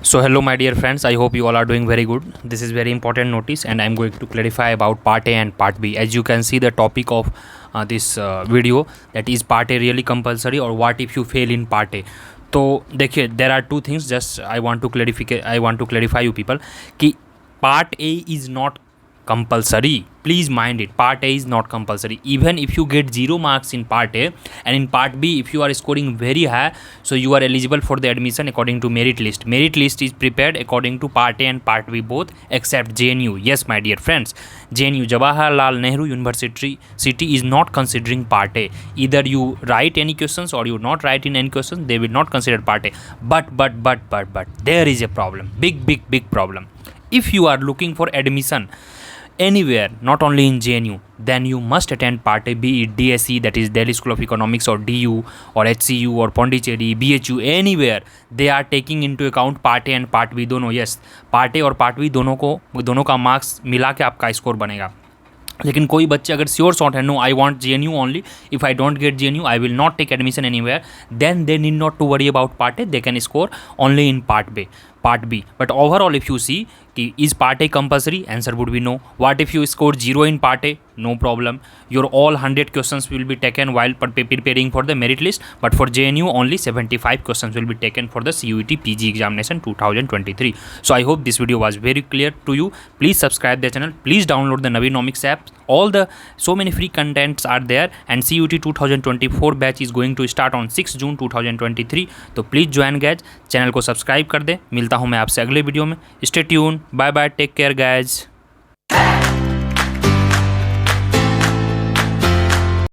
So hello my dear friends, I hope you all are doing very good. This is very important notice and I am going to clarify about part A and part B. As you can see the topic of this video, that is part A really compulsory or what if you fail in part A. तो देखिए there are two things just I want to clarify you people कि part A is not compulsory. Please mind it, part A is not compulsory. Even if you get 0 marks in part A and in part B if you are scoring very high, so you are eligible for the admission according to merit list. Merit list is prepared according to part A and part B both except JNU. Yes my dear friends, JNU Jawaharlal Nehru University is not considering part A. Either you write any questions or you not write in any questions, they will not consider part A. But there is a problem, big problem. If you are looking for admission anywhere, not only in JNU, then you must attend part A, be it DSE, that is Delhi School of Economics, or DU or HCU or Pondicherry, BHU, anywhere they are taking into account part A and part B दोनों. Yes, part A और part B दोनों का marks मिला के आपका score बनेगा. लेकिन कोई बच्चे अगर श्योर शॉट है, no I want JNU only, if I don't get JNU I will not take admission anywhere, then they need not to worry about part A, they can score only in part B. But overall if you see is part A compulsory, answer would be no. What if you score 0 in part A? No problem, your all 100 questions will be taken while preparing for the merit list, but for JNU only 75 questions will be taken for the CUET PG examination 2023. So I hope this video was very clear to you. Please subscribe the channel, please download the NviNomics app. All the so many free contents are there, and CUET 2024 batch is going to start on 6 June 2023. तो please join guys, channel को subscribe कर दे. मिलता हूँ मैं आपसे अगले video में. Stay tune, bye bye, take care guys.